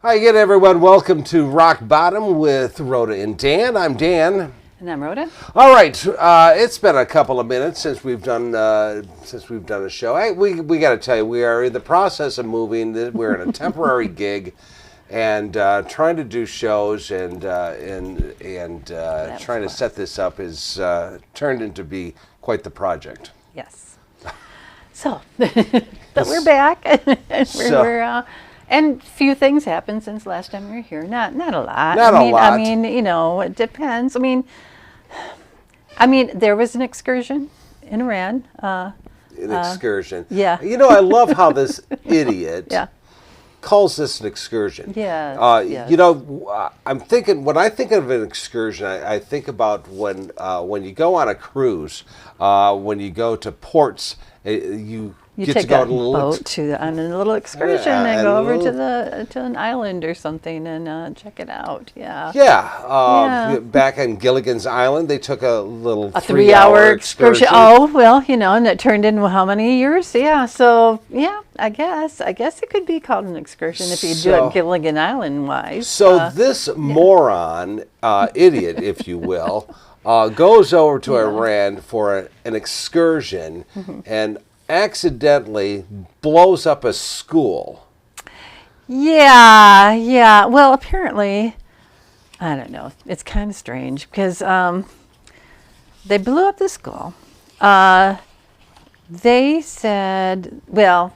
Hi again, everyone. Welcome to Rock Bottom with Rhoda and Dan. I'm Dan. And I'm Rhoda. All right, it's been a couple of minutes since we've done a show. We got to tell you, we are in the process of moving. We're in a temporary gig, and trying to do shows and trying to set this up is turned into be quite the project. Yes. So, but we're back. And few things happened since last time we were here. Not a lot. Not a lot. I mean, it depends. I mean, there was an excursion in Iran. An excursion. Yeah. I love how this idiot calls this an excursion. Yeah. I'm thinking, when I think of an excursion, I think about when you go on a cruise, when you go to ports, you get take to go a on a little boat on a little excursion and go over to an island or something and check it out. Yeah. Yeah. Back on Gilligan's Island, they took a little 3-hour excursion. Oh, well, and it turned into how many years? Yeah. So, yeah, I guess it could be called an excursion if you do it Gilligan Island wise. So this moron, idiot, if you will, goes over to Iran for an excursion and accidentally blows up a school. Yeah. Well, apparently, I don't know. It's kind of strange because they blew up the school. They said, well,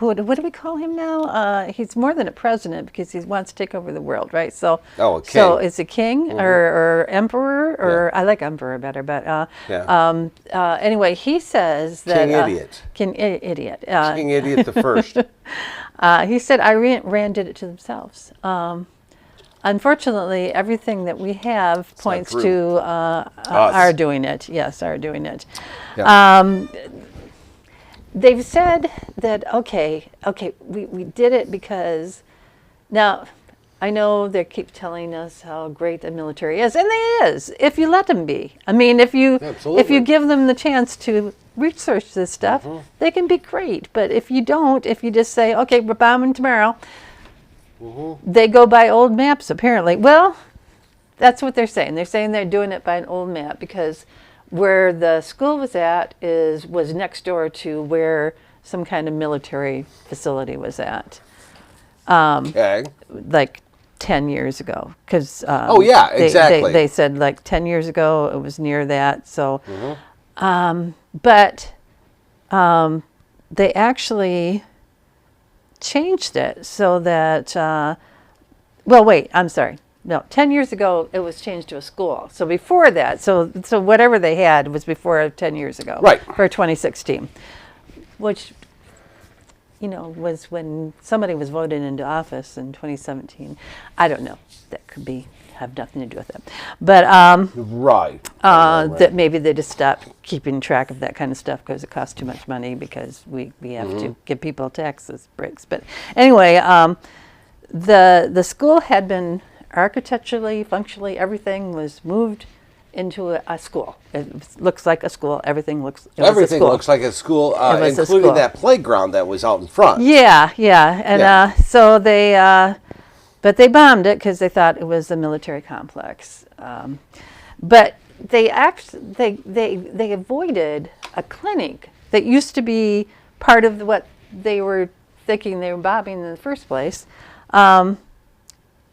what do we call him now? He's more than a president because he wants to take over the world, right? So, a king. So it's a king or emperor, or I like emperor better, but anyway, he says that King Idiot. King Idiot the First. He said Iran did it to themselves. Unfortunately, everything that we have points to our doing it. Yes, our doing it. Yeah. They've said that, okay, we did it because, now, I know they keep telling us how great the military is, and it is, if you let them be. I mean, if you give them the chance to research this stuff, they can be great. But if you don't, if you just say, okay, we're bombing tomorrow, they go by old maps, apparently. Well, that's what they're saying. They're saying they're doing it by an old map because where the school was at was next door to where some kind of military facility was at. Like 10 years ago. Because exactly. They said like 10 years ago it was near that. So, but they actually changed it so that, well, wait, I'm sorry. No, 10 years ago, it was changed to a school. So before that, so whatever they had was before 10 years ago. Right. For 2016, which, was when somebody was voted into office in 2017. I don't know. That could have nothing to do with it. But right. That maybe they just stopped keeping track of that kind of stuff because it costs too much money because we have to give people taxes breaks. But anyway, the school had been architecturally, functionally, everything was moved into a school. It looks like a school. Everything looks like a school, including that playground that was out in front. Yeah. And so they, but they bombed it because they thought it was a military complex. But they avoided a clinic that used to be part of what they were thinking they were bombing in the first place.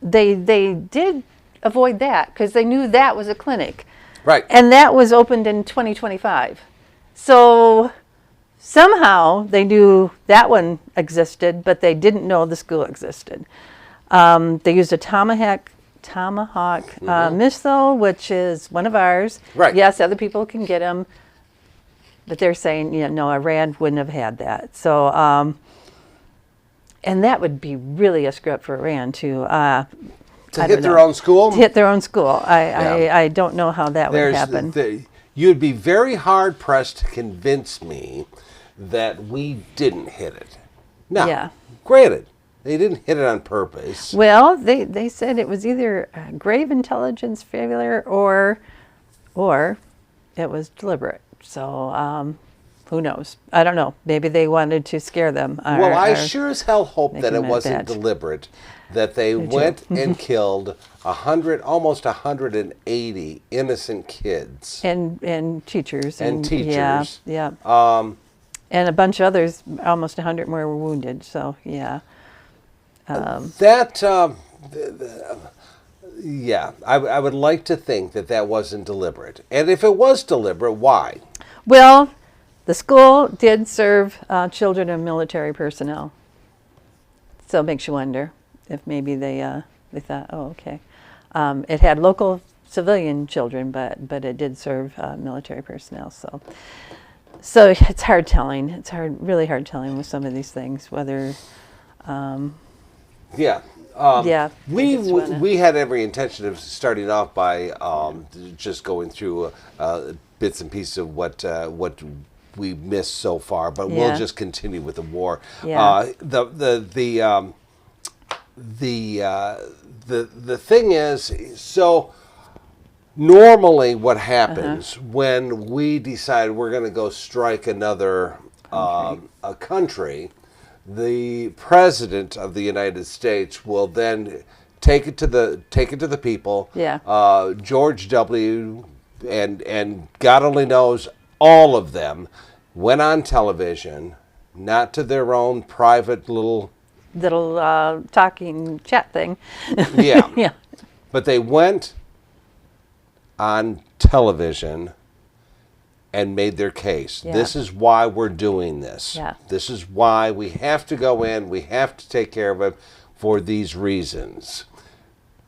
They did avoid that because they knew that was a clinic. Right. And that was opened in 2025. So somehow they knew that one existed, but they didn't know the school existed. They used a Tomahawk missile, which is one of ours. Right. Yes, other people can get them, but they're saying, no, Iran wouldn't have had that. So, and that would be really a screw up for Iran to hit their own school. To hit their own school. I don't know how that would happen. You'd be very hard pressed to convince me that we didn't hit it. Now, granted, they didn't hit it on purpose. Well, they said it was either a grave intelligence failure or it was deliberate. So Who knows? I don't know. Maybe they wanted to scare them. Well, I sure as hell hope that it them wasn't bad. deliberate, that they went and killed almost 180 innocent kids. And teachers. And teachers. Yeah. And a bunch of others, almost 100 more were wounded. So, yeah. Yeah, I would like to think that wasn't deliberate. And if it was deliberate, why? Well, the school did serve children of military personnel. So it makes you wonder if maybe they thought, oh, okay. It had local civilian children, but it did serve military personnel. So it's hard telling. It's really hard telling with some of these things whether. Yeah. We had every intention of starting off by just going through bits and pieces of what we missed so far, but we'll just continue with the war. Yeah. The thing is, so normally what happens when we decide we're going to go strike another a country, the president of the United States will then take it to the people. Yeah. George W. and God only knows, all of them went on television, not to their own private little talking chat thing. Yeah. Yeah. But they went on television and made their case. Yeah. This is why we're doing this. Yeah. This is why we have to go in. We have to take care of it for these reasons.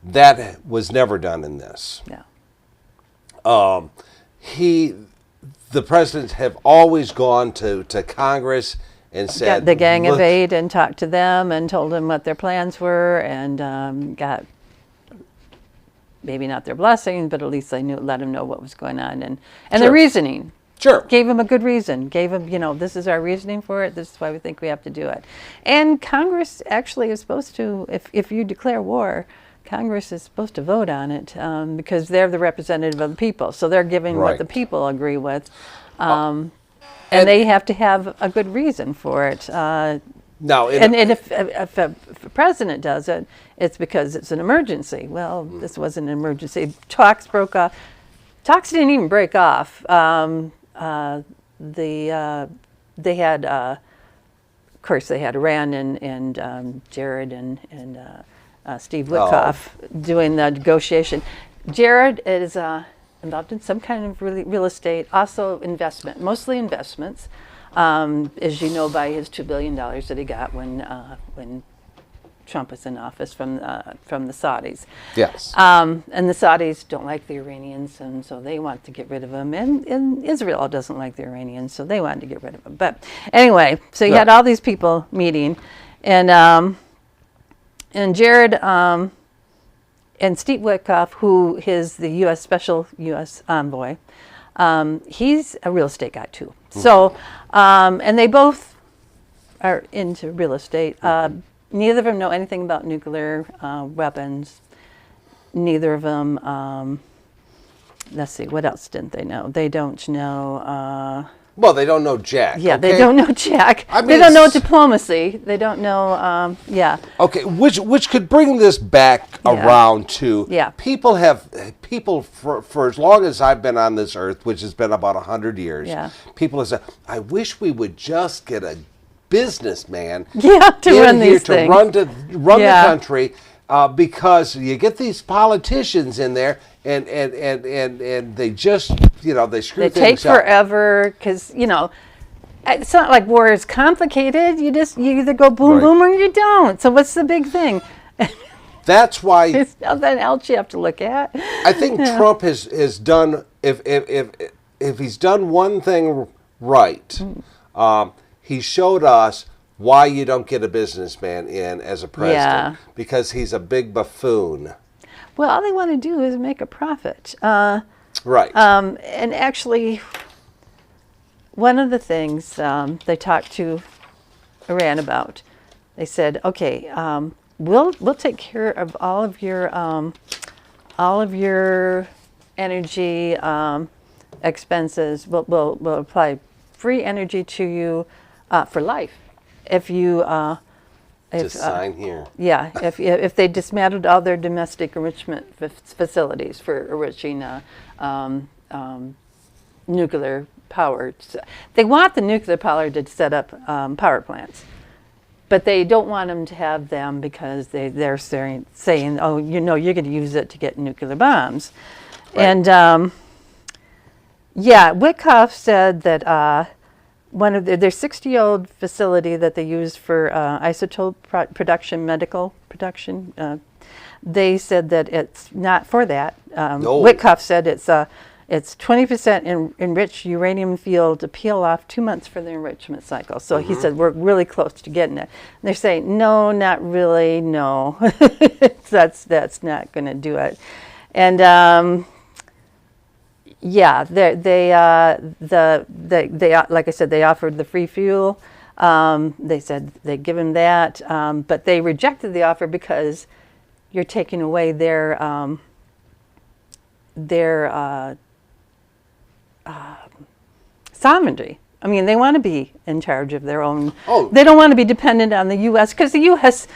That was never done in this. No. The presidents have always gone to Congress and said, got the Gang of Eight and talked to them and told them what their plans were, and got maybe not their blessing, but at least they let them know what was going on and the reasoning. Sure. Gave them a good reason. Gave them, this is our reasoning for it. This is why we think we have to do it. And Congress actually is supposed to, if you declare war, Congress is supposed to vote on it because they're the representative of the people. So they're giving what the people agree with. And they have to have a good reason for it. No, if a president does it, it's because it's an emergency. Well, this wasn't an emergency. Talks broke off. Talks didn't even break off. They had, of course, they had Iran and Jared and Steve Witkoff doing the negotiation. Jared is involved in some kind of real estate, also investment, mostly investments. As you know, by his $2 billion that he got when Trump was in office from the Saudis. Yes. And the Saudis don't like the Iranians, and so they want to get rid of them. And Israel doesn't like the Iranians, so they wanted to get rid of them. But anyway, so you had all these people meeting, and Jared and Steve Witkoff, who is the U.S. envoy, he's a real estate guy too. So, and they both are into real estate. Neither of them know anything about nuclear weapons. Neither of them, let's see, what else didn't they know? They don't know... well, they don't know jack. Yeah, okay? They don't know jack. I mean, they don't know diplomacy. They don't know, Okay, which could bring this back around to people for as long as I've been on this earth, which has been about 100 years, people have said, I wish we would just get a businessman to run these things. to run the country, because you get these politicians in there and they just they screw things up. They take forever because it's not like war is complicated. You either go boom boom or you don't. So what's the big thing? That's why there's nothing else you have to look at. I think Trump has done, if he's done one thing right, he showed us why you don't get a businessman in as a president, because he's a big buffoon. Well, all they want to do is make a profit. Right. And actually, one of the things they talked to Iran about, they said, okay, we'll take care of all of your energy expenses. We'll apply free energy to you for life. If you just sign here. Yeah, if they dismantled all their domestic enrichment facilities for enriching nuclear power. They want the nuclear power to set up power plants, but they don't want them to have them because they're saying, oh, you're going to use it to get nuclear bombs. Right. And Witkoff said that one of their 60-year-old facility that they use for isotope production, medical production, they said that it's not for that. No. Witkoff said it's 20% enriched uranium fuel to peel off 2 months for the enrichment cycle. So he said, we're really close to getting it. And they're saying, no, not really, no. that's not going to do it. And they like I said, they offered the free fuel. They said they'd give him that, but they rejected the offer because you're taking away their sovereignty. I mean, they want to be in charge of their own. Oh. They don't want to be dependent on the U.S. because the U.S.,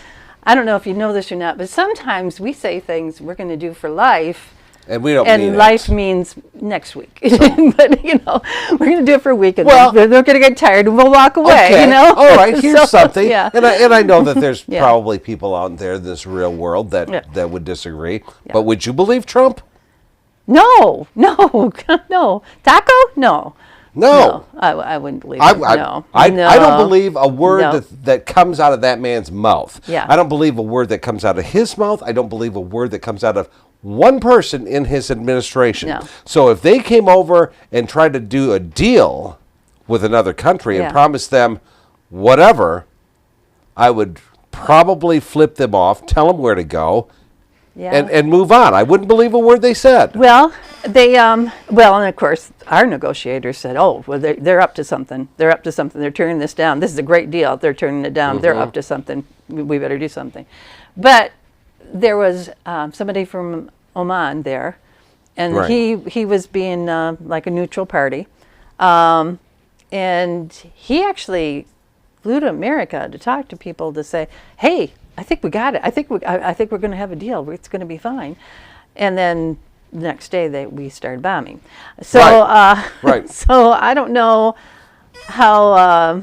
I don't know if you know this or not, but sometimes we say things we're going to do for life. And we don't and mean life it. Means next week. So. But, we're going to do it for a week. And well, they're going to get tired and we'll walk away, okay. All right, here's something. Yeah. And I know that there's probably people out there in this real world that would disagree. Yeah. But would you believe Trump? No. Taco? No. No. I wouldn't believe it. No. I don't believe a word that comes out of that man's mouth. Yeah. I don't believe a word that comes out of his mouth. I don't believe a word that comes out of one person in his administration. No. So if they came over and tried to do a deal with another country and promised them whatever, I would probably flip them off, tell them where to go, and move on. I wouldn't believe a word they said. Well, they and of course our negotiators said, "Oh, well, they're up to something. They're up to something. They're turning this down. This is a great deal. They're turning it down. They're up to something. We better do something." But there was somebody from Oman there, and he was being like a neutral party, and he actually flew to America to talk to people to say, "Hey, I think we got it. I think we're going to have a deal. It's going to be fine." And then the next day we started bombing. So so I don't know how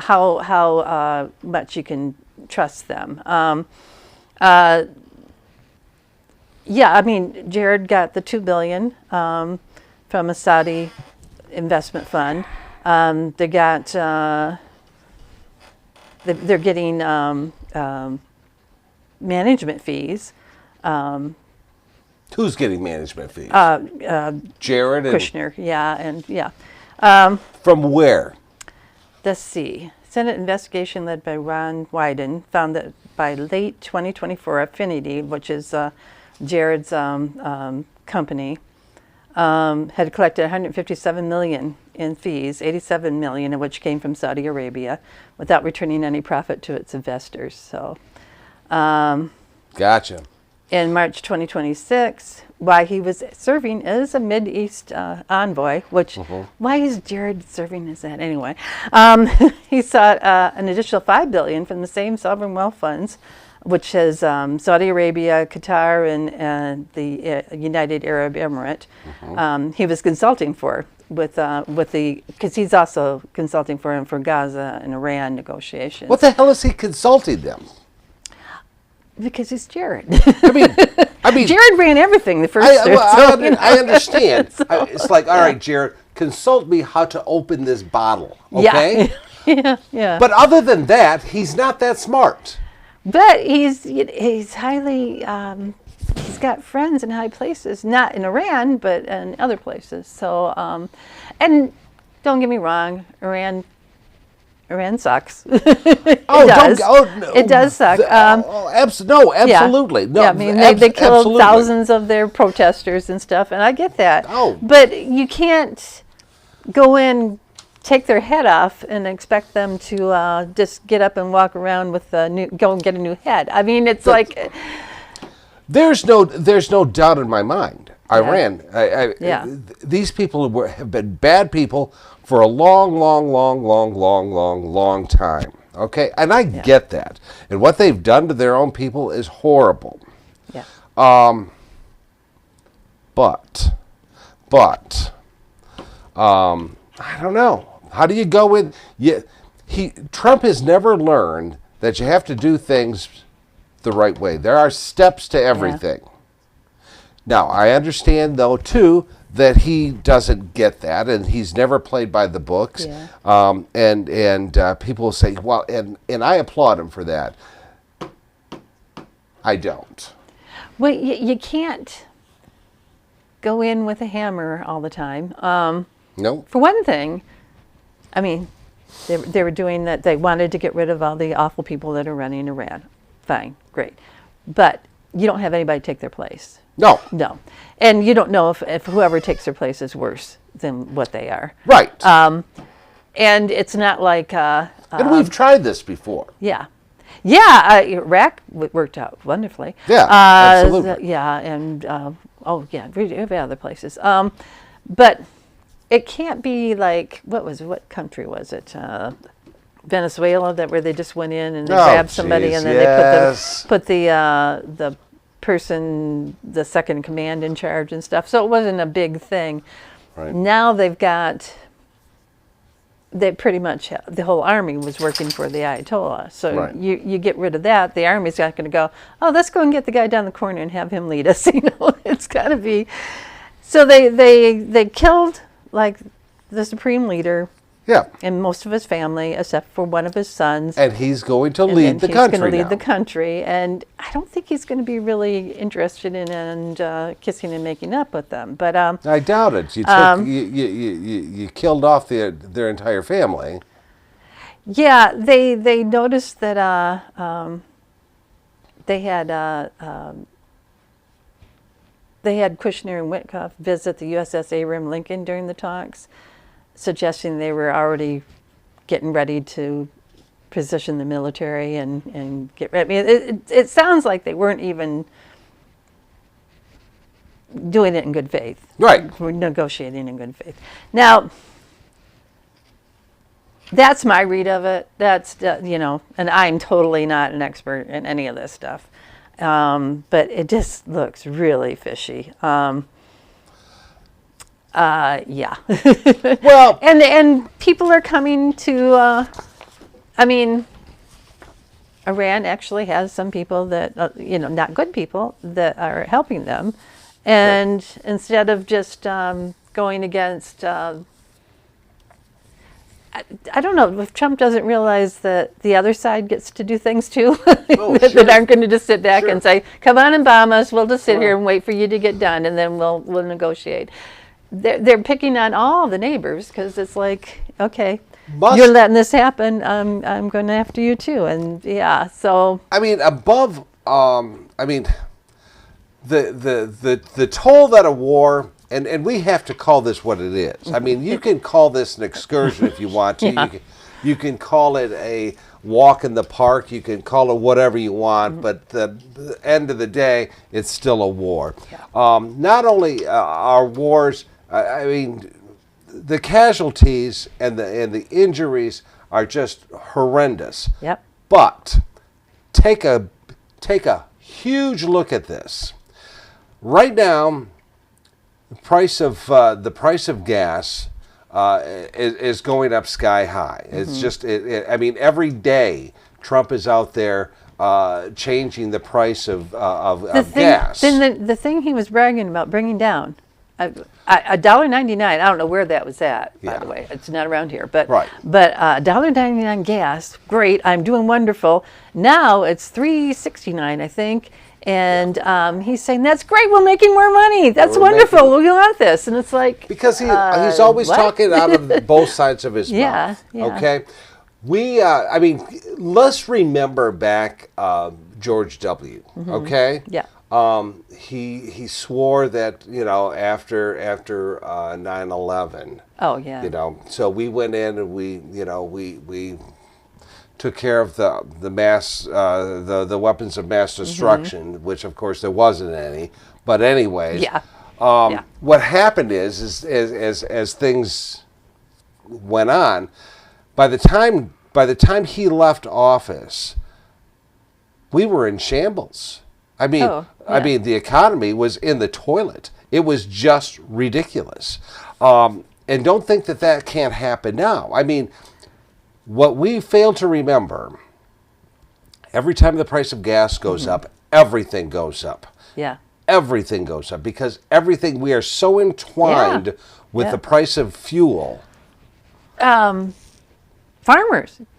how much you can trust them. I mean, Jared got the $2 billion from a Saudi investment fund. They got they're getting management fees. Who's getting management fees? Jared and Kushner, from where? Let's see. Senate investigation led by Ron Wyden found that by late 2024, Affinity, which is Jared's company, had collected $157 million in fees, $87 million of which came from Saudi Arabia, without returning any profit to its investors. So, gotcha. In March 2026, while he was serving as a Mideast envoy, which, why is Jared serving as that anyway? He sought an additional $5 billion from the same sovereign wealth funds, which is Saudi Arabia, Qatar, and the United Arab Emirates. He was consulting for because he's also consulting for him for Gaza and Iran negotiations. What the hell is he consulting them? Because he's Jared. I mean, Jared ran everything the first. I understand. So. It's like, all right, Jared, consult me how to open this bottle. Okay. Yeah. But other than that, he's not that smart. But he's highly. He's got friends in high places, not in Iran, but in other places. So, and don't get me wrong, Iran sucks. It does suck. Absolutely. No, I mean, they killed thousands of their protesters and stuff, and I get that. But you can't go in, take their head off, and expect them to just get up and walk around with go and get a new head. I mean, it's like... There's no doubt in my mind Iran. Yeah. These people have been bad people for a long, long, long, long, long, long, long time. Okay, and I get that. And what they've done to their own people is horrible. Yeah. But, I don't know. How do you go with? Trump has never learned that you have to do things the right way. There are steps to everything. Yeah. Now, I understand, though, too, that he doesn't get that, and he's never played by the books. Yeah. And people will say, well, and I applaud him for that. I don't. Well, you can't go in with a hammer all the time. No. For one thing, I mean, they were doing that. They wanted to get rid of all the awful people that are running Iran. Fine, great. But you don't have anybody take their place. No. No. And you don't know if whoever takes their place is worse than what they are. Right. And it's not like... and we've tried this before. Yeah. Yeah, Iraq worked out wonderfully. Yeah, absolutely. Yeah, and, every other places. But it can't be like, what country was it? Venezuela, where they just went in and they grabbed somebody and then they put the person, the second in command in charge and stuff. So it wasn't a big thing. Right. Now they pretty much, the whole army was working for the Ayatollah. So right. you get rid of that, the army's not going to go, oh, let's go and get the guy down the corner and have him lead us. It's got to be. So they killed like the supreme leader. Yeah. And most of his family, except for one of his sons. And he's going to lead the country now. He's going to lead the country. And I don't think he's going to be really interested in kissing and making up with them. But I doubt it. You killed off their entire family. Yeah, they noticed that they had Kushner and Witkoff visit the USS Abraham Lincoln during the talks, suggesting they were already getting ready to position the military and get ready. I mean, it sounds like they weren't even doing it in good faith. Right. We're negotiating in good faith. Now, that's my read of it. That's, and I'm totally not an expert in any of this stuff. But it just looks really fishy. Yeah. Well, and people are coming to. I mean, Iran actually has some people that not good people that are helping them, and right. Instead of just going against. I don't know if Trump doesn't realize that the other side gets to do things too that aren't going to just sit back and say, "Come on and bomb us. We'll just sit here and wait for you to get done, and then we'll negotiate." They're picking on all the neighbors because it's like, okay, you're letting this happen. I'm going after you too, and yeah. So I mean, the toll that a war. And we have to call this what it is. I mean, you can call this an excursion if you want to. Yeah. You can call it a walk in the park. You can call it whatever you want. But the end of the day, it's still a war. Yeah. Not only are wars, I mean, the casualties and the injuries are just horrendous. Yep. But take a huge look at this. Right now, the price of gas is going up sky high. It's just, I mean, every day Trump is out there changing the price of gas. Then the thing he was bragging about bringing down, $1.99. I don't know where that was at, by the way. It's not around here, but right. But $1.99 gas, great. I'm doing wonderful. Now it's $3.69, I think. And he's saying, that's great, we're making more money. That's wonderful, we want this. And it's like... Because he's always talking out of both sides of his mouth. Yeah. Okay? I mean, let's remember back George W., okay? Yeah. He swore that, after 9/11. Oh, yeah. So we went in and we took care of the mass the weapons of mass destruction, which of course there wasn't any. But anyways, What happened is as things went on, by the time he left office, we were in shambles. I mean, the economy was in the toilet. It was just ridiculous. And don't think that can't happen now. I mean, what we fail to remember, every time the price of gas goes up, everything goes up. Yeah. Everything goes up because we are so entwined with the price of fuel. Farmers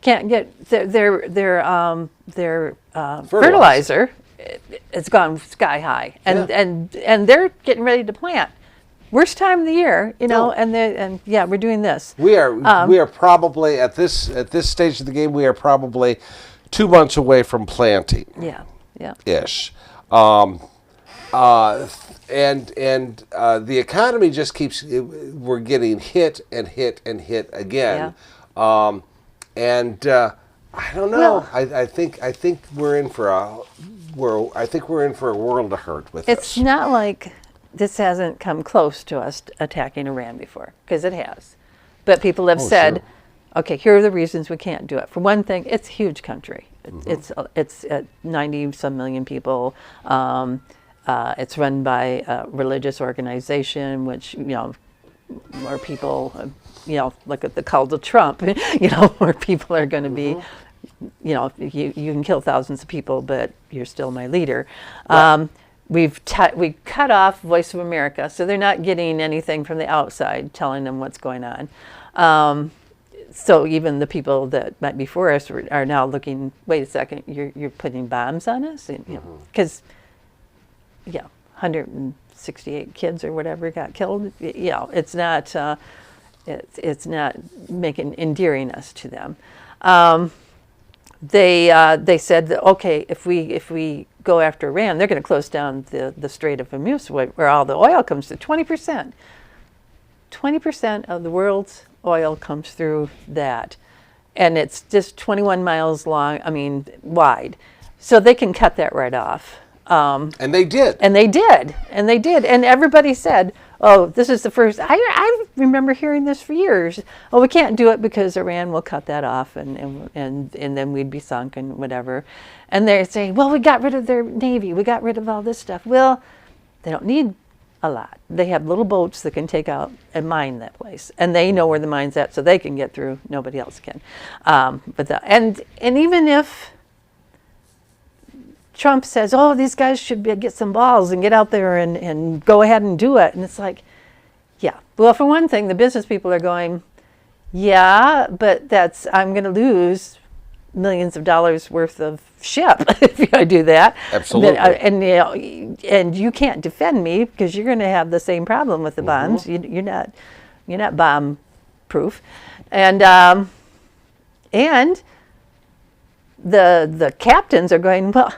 can't get their fertilizer. It's gone sky high, and they're getting ready to plant. Worst time of the year, and we're doing this. We are probably at this stage of the game. We are probably 2 months away from planting. Ish. And the economy just keeps. We're getting hit and hit and hit again. I don't know. I think we're in for a world of hurt with this. It's not like this hasn't come close to us attacking Iran before, because it has. But people have said, okay, here are the reasons we can't do it. For one thing, it's a huge country. It's 90-some million people. It's run by a religious organization, which, more people, look at the cult of Trump, where people are going to be, you can kill thousands of people, but you're still my leader. Right. We cut off Voice of America, so they're not getting anything from the outside telling them what's going on. So even the people that might be for us are now looking, wait a second, you're putting bombs on us? Because, 168 kids or whatever got killed. It's not it's not endearing us to them. They said that, okay, if we go after Iran, they're going to close down the Strait of Hormuz, where all the oil comes to 20%. 20% of the world's oil comes through that, and it's just 21 miles wide. So they can cut that right off. And they did. And everybody said, oh, this is the first. I remember hearing this for years. Oh, we can't do it because Iran will cut that off, and then we'd be sunk and whatever. And they're saying, well, we got rid of their navy. We got rid of all this stuff. Well, they don't need a lot. They have little boats that can take out and mine that place, and they know where the mine's at, so they can get through. Nobody else can. And even if Trump says, oh, these guys should get some balls and get out there and go ahead and do it. And it's like, yeah. Well, for one thing, the business people are going, yeah, but I'm going to lose millions of dollars worth of ship if I do that. Absolutely. And you can't defend me because you're going to have the same problem with the bombs. You're not bomb proof. And the captains are going, well,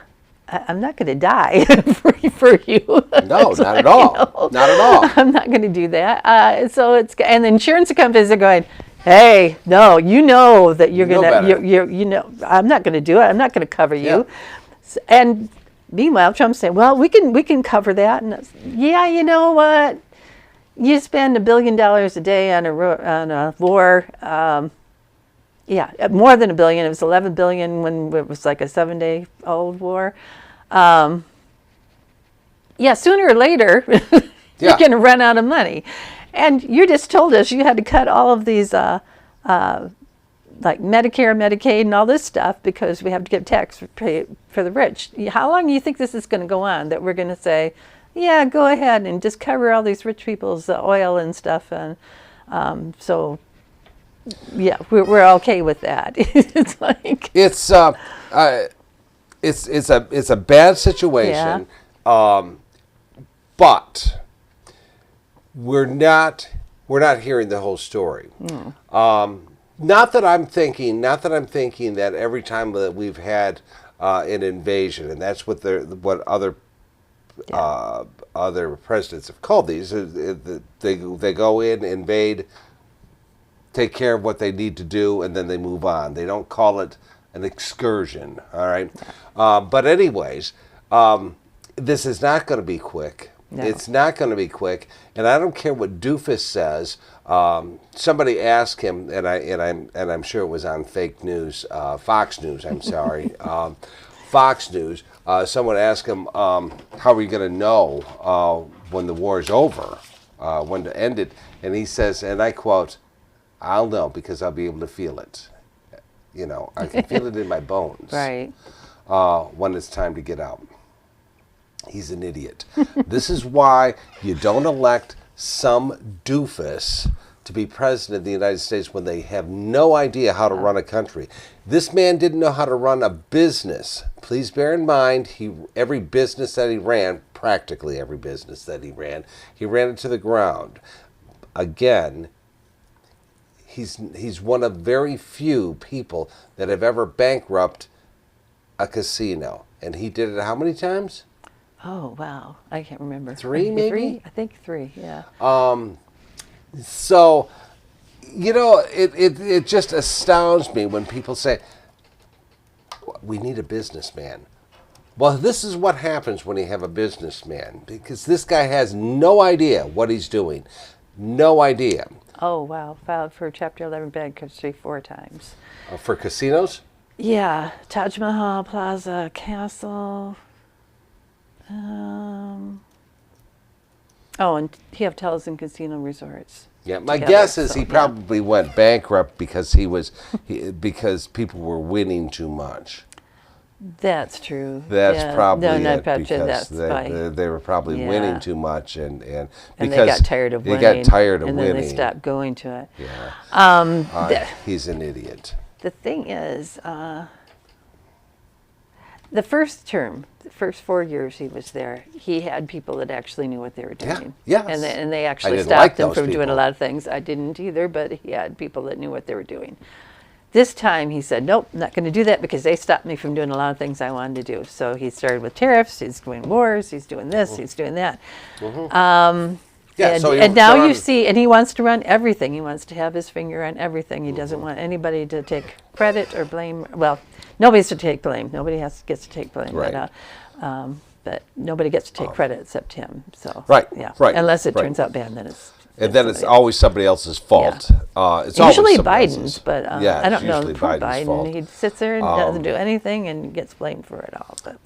I'm not going to die for you. No, not at all. Not at all. I'm not going to do that. And the insurance companies are going, hey, no, that you're going to, I'm not going to do it. I'm not going to cover you. Yeah. And meanwhile, Trump's saying, well, we can cover that. And yeah, you know what? You spend $1 billion a day on a war. Yeah, more than $1 billion. It was $11 billion when it was like a 7-day-old war. Sooner or later, you're going to run out of money. And you just told us you had to cut all of these, like Medicare, Medicaid, and all this stuff because we have to give tax for the rich. How long do you think this is going to go on, that we're going to say, yeah, go ahead and just cover all these rich people's oil and stuff? And yeah, we're okay with that. It's like it's a bad situation, but we're not hearing the whole story. Not that I'm thinking that every time that we've had an invasion, and that's what other presidents have called these. They go in, invade, take care of what they need to do, and then they move on. They don't call it an excursion, all right? But anyways, this is not going to be quick. It's not going to be quick, and I don't care what Doofus says. Somebody asked him, and I'm sure it was on fake news, Fox News. I'm sorry, Fox News. Someone asked him, "How are you going to know when the war is over, when to end it?" And he says, and I quote, "I'll know because I'll be able to feel it. I can feel it in my bones. Right. When it's time to get out." He's an idiot. This is why you don't elect some doofus to be president of the United States when they have no idea how to run a country. This man didn't know how to run a business. Please bear in mind, every business that he ran, practically every business that he ran it to the ground. Again, he's one of very few people that have ever bankrupted a casino. And he did it how many times? Oh, wow. I can't remember. 3, maybe? 3? I think 3, yeah. So, it just astounds me when people say, we need a businessman. Well, this is what happens when you have a businessman, because this guy has no idea what he's doing. No idea. Oh, wow. Filed for Chapter 11 bankruptcy 4 times. For casinos? Yeah. Taj Mahal, Plaza, Castle. And hotels and casino resorts. Yeah, my guess is he probably went bankrupt because because people were winning too much. That's true. That's probably it, because they were probably winning too much, and because they got tired of winning. They got tired of and winning. Then they stopped going to it. Yeah. He's an idiot. The thing is, the first term, the first 4 years he was there, he had people that actually knew what they were doing. Yeah. And they actually stopped him from doing a lot of things. I didn't either, but he had people that knew what they were doing. This time he said, nope, I'm not going to do that because they stopped me from doing a lot of things I wanted to do. So he started with tariffs, he's doing wars, he's doing this, he's doing that. And now you see, and he wants to run everything. He wants to have his finger on everything. He doesn't want anybody to take credit or blame. Well, nobody's to take blame. Nobody gets to take blame. Right. But nobody gets to take credit except him. So right. Unless it turns out bad, then it's. And then it's always somebody else's fault. Yeah. It's usually always Biden's, but I don't know. Poor Biden, fault. he sits there and doesn't do anything and gets blamed for it all. But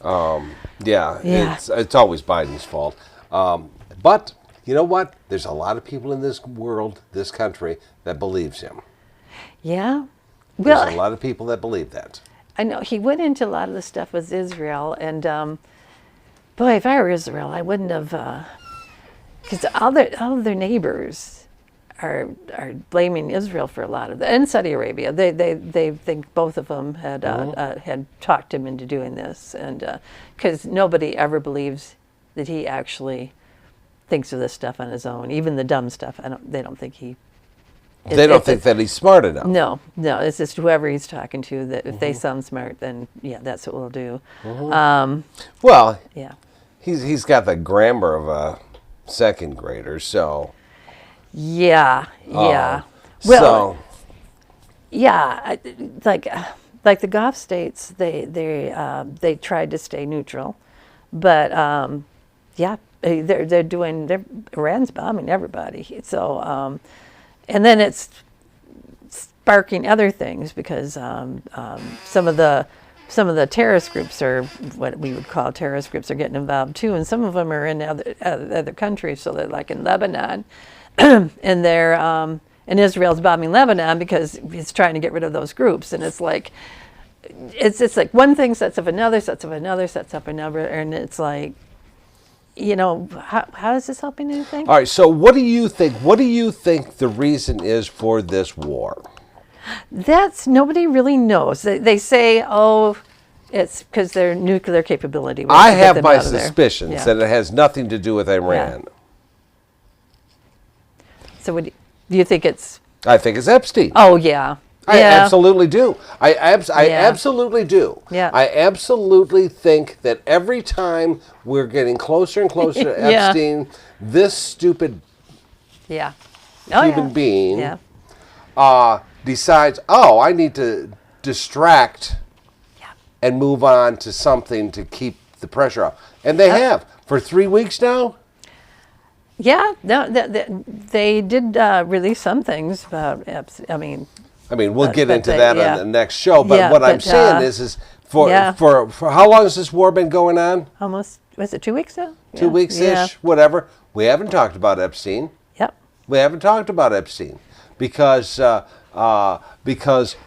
it's always Biden's fault. But you know what? There's a lot of people in this world, this country, that believes him. Yeah. Well, there's a lot of people that believe that. I know he went into a lot of the stuff with Israel, and boy, if I were Israel, I wouldn't have. Because all of their neighbors are blaming Israel for a lot of that, and Saudi Arabia. They think both of them had talked him into doing this, and because nobody ever believes that he actually thinks of this stuff on his own, even the dumb stuff. They don't think he. They don't think that he's smart enough. No, it's just whoever he's talking to. That if they sound smart, then that's what we'll do. Well, he's got the grammar of a second grader, so well, like the Gulf states, they tried to stay neutral, but Iran's bombing everybody, so and then it's sparking other things because some of the terrorist groups, or what we would call terrorist groups, are getting involved too, and some of them are in other countries. So they're like in Lebanon, and they're and Israel's bombing Lebanon because it's trying to get rid of those groups. And it's like like one thing sets up another, sets up another, sets up another, and it's like, how is this helping anything? All right. So what do you think? What do you think the reason is for this war? Nobody really knows. They say, it's because their nuclear capability. I have my suspicions that it has nothing to do with Iran. Yeah. So do you think it's? I think it's Epstein. Oh, yeah. I absolutely do. I absolutely do. Yeah. I absolutely think that every time we're getting closer and closer to Epstein, this stupid human being decides, I need to distract and move on to something to keep the pressure off. And they have for 3 weeks now. Yeah, no, they did release some things about Epstein. I mean, we'll get into they, that yeah. on the next show. But Yeah, what I'm but, saying is for how long has this war been going on? Almost, was it 2 weeks now? 2 weeks-ish, whatever. We haven't talked about Epstein. Yep. We haven't talked about Epstein because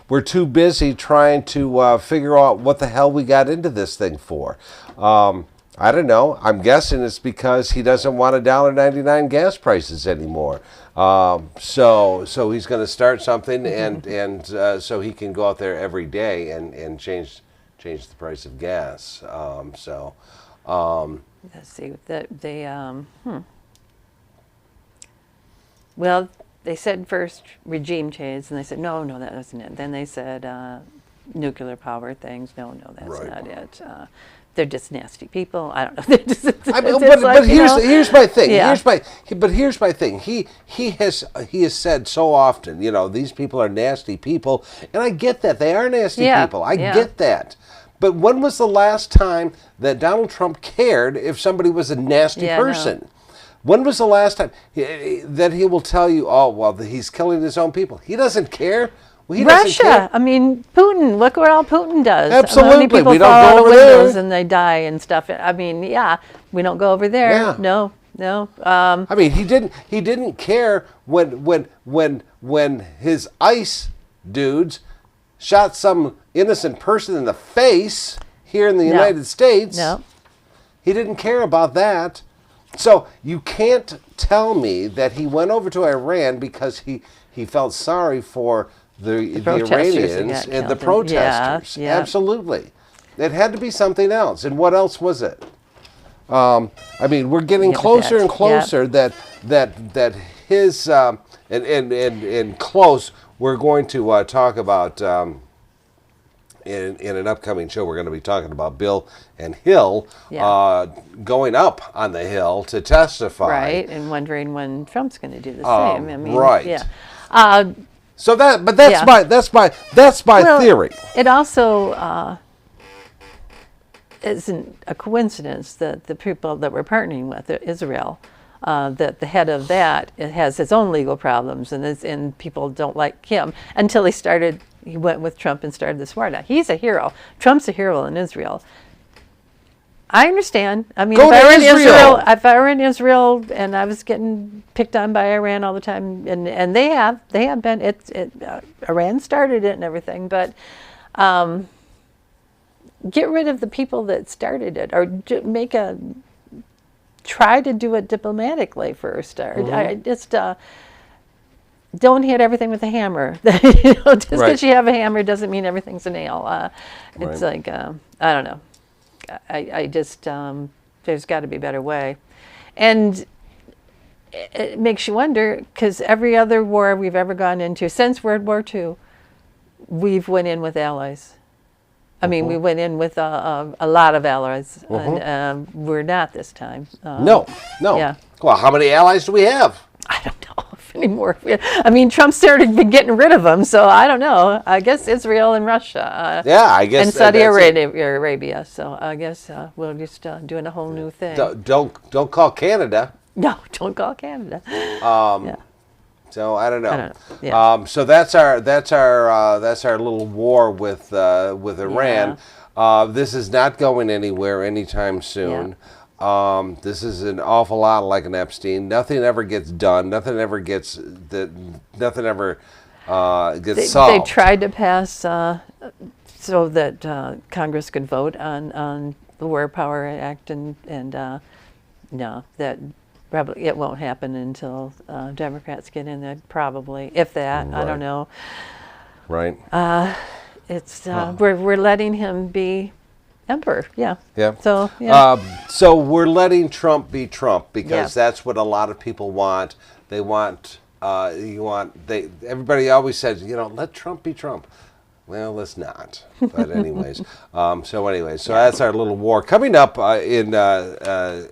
we're too busy trying to figure out what the hell we got into this thing for. I don't know. I'm guessing it's because he doesn't want $1.99 gas prices anymore. So he's going to start something, and so he can go out there every day and change the price of gas. Let's see. Well, they said first regime change, and they said no, that wasn't it. Then they said nuclear power things. No, that's not it. They're just nasty people. I don't know. But here's my thing. Yeah. Here's my thing. He has said so often, these people are nasty people, and I get that they are nasty people. I get that. But when was the last time that Donald Trump cared if somebody was a nasty person? No. When was the last time that he will tell you, oh, well, he's killing his own people? He doesn't care. Well, Russia. I mean, Putin. Look what all Putin does. Absolutely. How many people we fall don't out go of over windows there. And they die and stuff. I mean, we don't go over there. Yeah. No. I mean, he didn't care when his ICE dudes shot some innocent person in the face here in the United States. No. He didn't care about that. So you can't tell me that he went over to Iran because he felt sorry for the Iranians and the protesters. Yeah. Absolutely. It had to be something else. And what else was it? I mean, we're getting closer and closer that his and close. We're going to talk about in an upcoming show. We're going to be talking about Bill and Hill going up on the Hill to testify, right? And wondering when Trump's going to do the same. I mean, right? Yeah. So that's my theory. It also isn't a coincidence that the people that we're partnering with, Israel, that the head of that has his own legal problems, and people don't like him until he went with Trump and started this war. Now, he's a hero. Trump's a hero in Israel. I understand. I mean, if I were in Israel and I was getting picked on by Iran all the time, and they have been. Iran started it and everything, but get rid of the people that started it, or try to do it diplomatically first. Or I just don't hit everything with a hammer. Just because you have a hammer doesn't mean everything's a nail. It's like I don't know. I just there's got to be a better way, and it makes you wonder, because every other war we've ever gone into since World War II, we've went in with allies. I mean, we went in with a lot of allies, and we're not this time. No. Yeah. Well, how many allies do we have? I don't know anymore. I mean, Trump started getting rid of them, so I don't know. I guess Israel and Russia. I guess. And Saudi Arabia. So I guess we're just doing a whole new thing. Don't call Canada. No, don't call Canada. So I don't know. Yeah. So that's our little war with Iran. Yeah. This is not going anywhere anytime soon. Yeah. This is an awful lot like an Epstein. Nothing ever gets done. Nothing ever gets solved. They tried to pass so that Congress could vote on the War Power Act, and no, that probably it won't happen until Democrats get in there. Probably, if that. Right. I don't know. Right. It's we're letting him be emperor. Yeah. Yeah. So so we're letting Trump be Trump because that's what a lot of people want. They want. Everybody always says, let Trump be Trump. Well, let's not. But anyways, so that's our little war coming up in the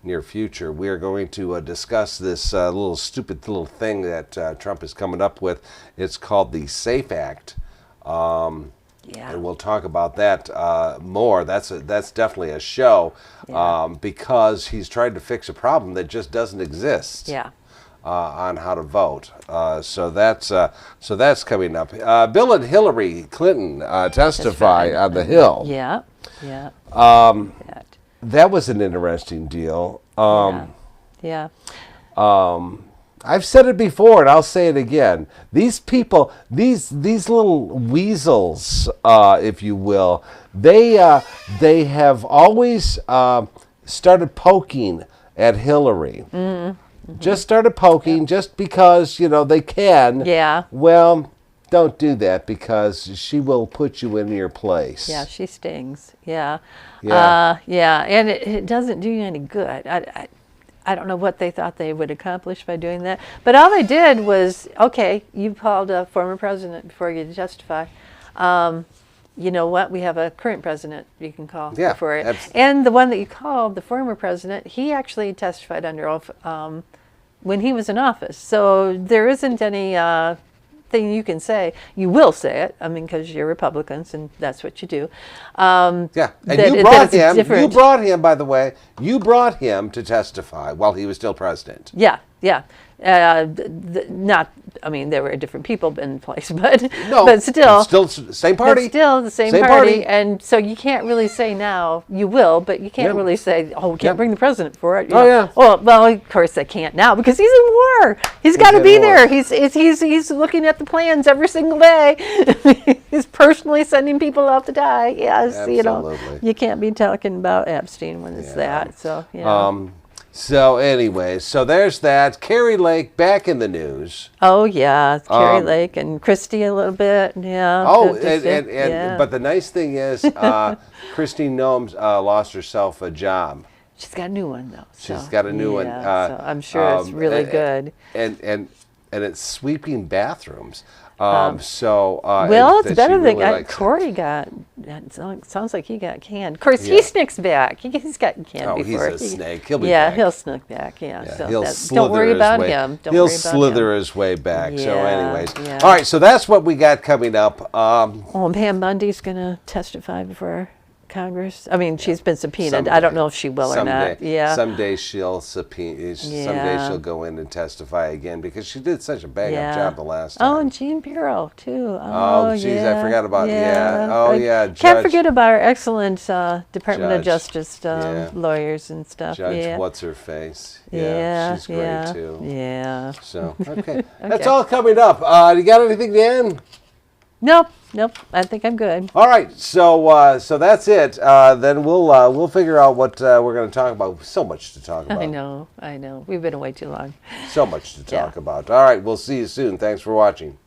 near future. We are going to discuss this stupid thing that Trump is coming up with. It's called the SAFE Act. Yeah. And we'll talk about that more. That's definitely a show because he's tried to fix a problem that just doesn't exist. Yeah. On how to vote. So that's coming up. Bill and Hillary Clinton testify on the Hill. Yeah. Yeah. That was an interesting deal. Yeah. I've said it before, and I'll say it again. These people, these little weasels, if you will, they have always started poking at Hillary. Mm-hmm. Just started poking just because, they can. Yeah. Well, don't do that because she will put you in your place. Yeah, she stings. Yeah. Yeah. And it doesn't do you any good. I don't know what they thought they would accomplish by doing that. But all they did was, okay, you called a former president before you testify. You know what? We have a current president you can call before it. And the one that you called, the former president, he actually testified under oath when he was in office. So there isn't any thing you can say. You will say it, because you're Republicans and that's what you do. And you brought him, by the way, to testify while he was still president. Yeah. There were different people in place, but still same party. But still the same party, and so you can't really say now. You will, but you can't really say, "Oh, we can't bring the president for it." Well, of course they can't now because he's in war. He's got to be there. He's looking at the plans every single day. He's personally sending people out to die. Yes, absolutely. You can't be talking about Epstein when it's that. So So anyway, there's that. Carrie Lake back in the news. Oh yeah, Carrie Lake and Christie a little bit. Yeah. But the nice thing is, Christine Noem lost herself a job. She's got a new one though. She's got a new one. So I'm sure it's really good. And it's sweeping bathrooms. It's better than really Corey got. Sounds like he got canned. Of course, he sneaks back. He's gotten canned before. He's a snake. He'll be back. He'll sneak back. So don't worry about him. He'll slither his way back. So anyways. All right, so that's what we got coming up. Pam Bundy's going to testify before Congress. She's been subpoenaed. Someday. I don't know if she will or not. Yeah. Someday she'll subpoena. Someday she'll go in and testify again because she did such a bang up job the last time. Oh, and Jean Pirro too. I forgot about Can't forget about our excellent Department of Justice lawyers and stuff. Judge what's her face. She's great too. Yeah. So okay. That's all coming up. You got anything to end? Nope. I think I'm good. All right, so that's it. Then we'll figure out what we're going to talk about. So much to talk about. I know. We've been away too long. So much to talk about. All right, we'll see you soon. Thanks for watching.